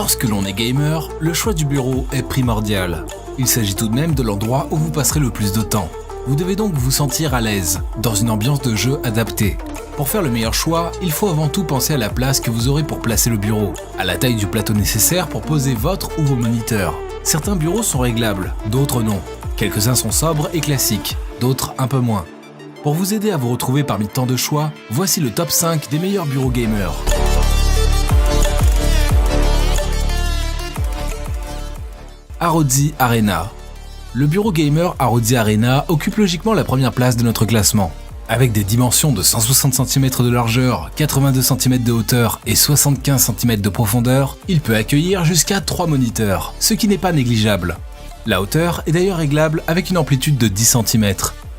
Lorsque l'on est gamer, le choix du bureau est primordial. Il s'agit tout de même de l'endroit où vous passerez le plus de temps. Vous devez donc vous sentir à l'aise, dans une ambiance de jeu adaptée. Pour faire le meilleur choix, il faut avant tout penser à la place que vous aurez pour placer le bureau, à la taille du plateau nécessaire pour poser votre ou vos moniteurs. Certains bureaux sont réglables, d'autres non. Quelques-uns sont sobres et classiques, d'autres un peu moins. Pour vous aider à vous retrouver parmi tant de choix, voici le top 5 des meilleurs bureaux gamers. ROG Arena. Le bureau gamer ROG Arena occupe logiquement la première place de notre classement. Avec des dimensions de 160 cm de largeur, 82 cm de hauteur et 75 cm de profondeur, il peut accueillir jusqu'à 3 moniteurs, ce qui n'est pas négligeable. La hauteur est d'ailleurs réglable avec une amplitude de 10 cm.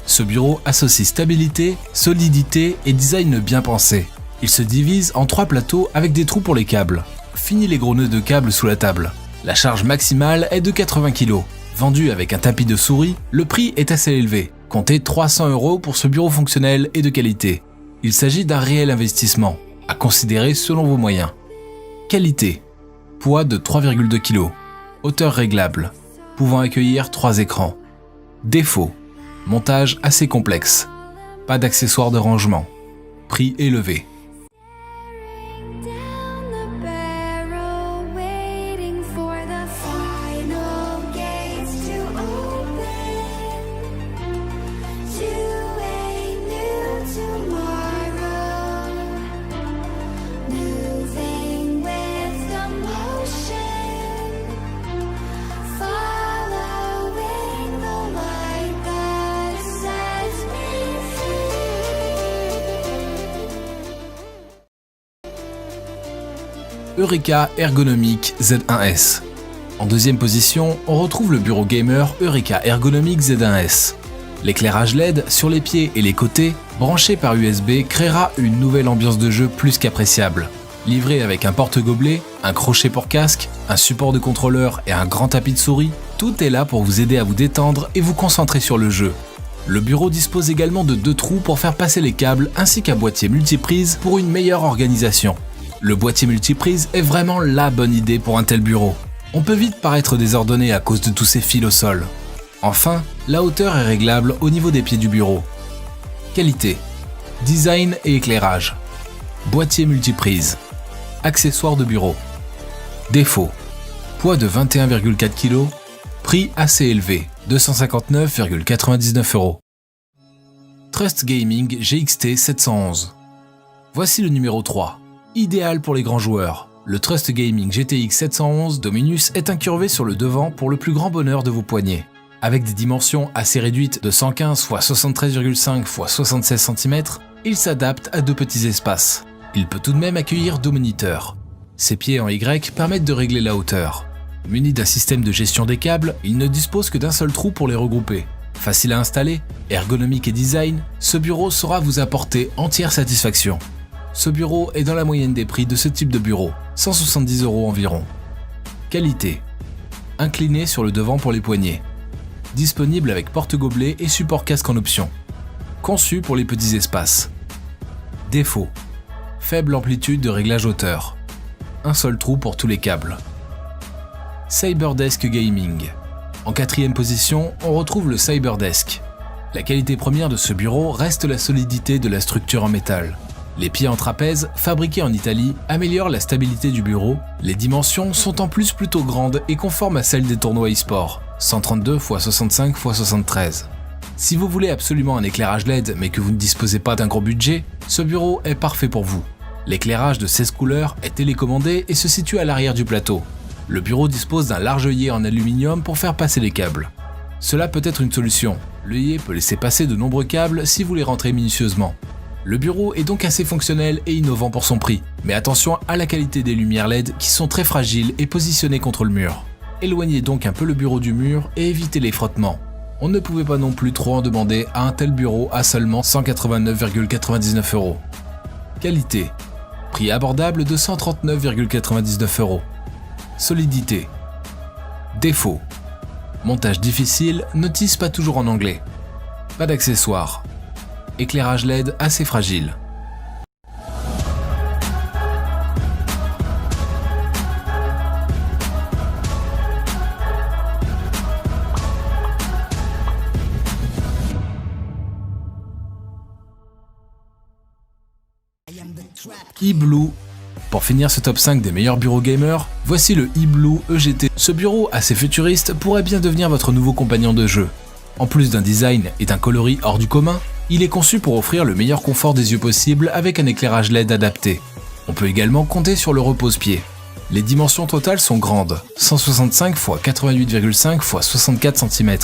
Ce bureau associe stabilité, solidité et design bien pensé. Il se divise en 3 plateaux avec des trous pour les câbles. Fini les gros nœuds de câbles sous la table. La charge maximale est de 80 kg. Vendu avec un tapis de souris, le prix est assez élevé. Comptez 300 € pour ce bureau fonctionnel et de qualité. Il s'agit d'un réel investissement, à considérer selon vos moyens. Qualité. Poids de 3,2 kg. Hauteur réglable. Pouvant accueillir 3 écrans. Défaut. Montage assez complexe. Pas d'accessoires de rangement. Prix élevé. Eureka Ergonomic Z1S. En deuxième position, on retrouve le bureau gamer Eureka Ergonomic Z1S. L'éclairage LED sur les pieds et les côtés, branché par USB, créera une nouvelle ambiance de jeu plus qu'appréciable. Livré avec un porte-gobelet, un crochet pour casque, un support de contrôleur et un grand tapis de souris, tout est là pour vous aider à vous détendre et vous concentrer sur le jeu. Le bureau dispose également de 2 trous pour faire passer les câbles ainsi qu'un boîtier multiprise pour une meilleure organisation. Le boîtier multiprise est vraiment la bonne idée pour un tel bureau. On peut vite paraître désordonné à cause de tous ces fils au sol. Enfin, la hauteur est réglable au niveau des pieds du bureau. Qualité. Design et éclairage. Boîtier multiprise. Accessoires de bureau. Défaut. Poids de 21,4 kg. Prix assez élevé, 259,99 €. Trust Gaming GXT 711. Voici le numéro 3. Idéal pour les grands joueurs, le Trust Gaming GTX 711 Dominus est incurvé sur le devant pour le plus grand bonheur de vos poignets. Avec des dimensions assez réduites de 115 x 73,5 x 76 cm, il s'adapte à 2 petits espaces. Il peut tout de même accueillir 2 moniteurs. Ses pieds en Y permettent de régler la hauteur. Muni d'un système de gestion des câbles, il ne dispose que d'un seul trou pour les regrouper. Facile à installer, ergonomique et design, ce bureau saura vous apporter entière satisfaction. Ce bureau est dans la moyenne des prix de ce type de bureau, 170 € environ. Qualité. Incliné sur le devant pour les poignets. Disponible avec porte-gobelet et support casque en option. Conçu pour les petits espaces. Défaut. Faible amplitude de réglage hauteur. Un seul trou pour tous les câbles. Cyberdesk Gaming. En 4e position, on retrouve le Cyberdesk. La qualité première de ce bureau reste la solidité de la structure en métal. Les pieds en trapèze, fabriqués en Italie, améliorent la stabilité du bureau. Les dimensions sont en plus plutôt grandes et conformes à celles des tournois e-sport, 132 x 65 x 73. Si vous voulez absolument un éclairage LED mais que vous ne disposez pas d'un gros budget, ce bureau est parfait pour vous. L'éclairage de 16 couleurs est télécommandé et se situe à l'arrière du plateau. Le bureau dispose d'un large œillet en aluminium pour faire passer les câbles. Cela peut être une solution. L'œillet peut laisser passer de nombreux câbles si vous les rentrez minutieusement. Le bureau est donc assez fonctionnel et innovant pour son prix, mais attention à la qualité des lumières LED qui sont très fragiles et positionnées contre le mur. Éloignez donc un peu le bureau du mur et évitez les frottements. On ne pouvait pas non plus trop en demander à un tel bureau à seulement 189,99 €. Qualité. Prix abordable de 139,99 €. Solidité. Défaut. Montage difficile, notice pas toujours en anglais. Pas d'accessoires. Éclairage LED assez fragile. iBlue. Pour finir ce top 5 des meilleurs bureaux gamers, voici le iBlue EGT. Ce bureau assez futuriste pourrait bien devenir votre nouveau compagnon de jeu. En plus d'un design et d'un coloris hors du commun, il est conçu pour offrir le meilleur confort des yeux possible avec un éclairage LED adapté. On peut également compter sur le repose-pied. Les dimensions totales sont grandes, 165 x 88,5 x 64 cm.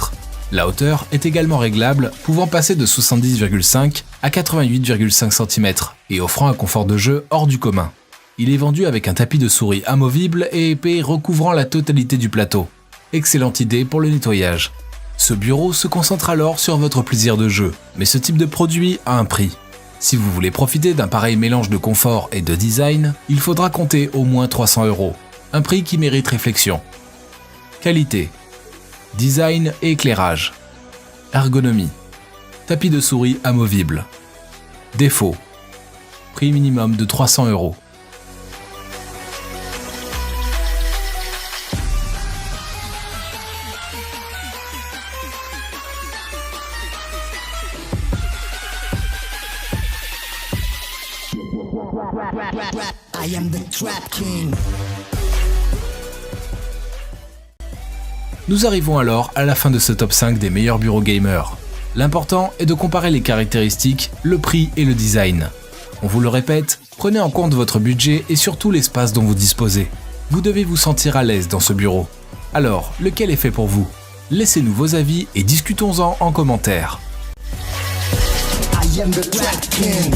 La hauteur est également réglable, pouvant passer de 70,5 à 88,5 cm et offrant un confort de jeu hors du commun. Il est vendu avec un tapis de souris amovible et épais recouvrant la totalité du plateau. Excellente idée pour le nettoyage. Ce bureau se concentre alors sur votre plaisir de jeu, mais ce type de produit a un prix. Si vous voulez profiter d'un pareil mélange de confort et de design, il faudra compter au moins 300 €, un prix qui mérite réflexion. Qualité, design et éclairage. Ergonomie, tapis de souris amovible. Défaut, prix minimum de 300 €. I am the Trap King. Nous arrivons alors à la fin de ce top 5 des meilleurs bureaux gamers. L'important est de comparer les caractéristiques, le prix et le design. On vous le répète, prenez en compte votre budget et surtout l'espace dont vous disposez. Vous devez vous sentir à l'aise dans ce bureau. Alors, lequel est fait pour vous? Laissez-nous vos avis et discutons-en en commentaire. I am the Trap King.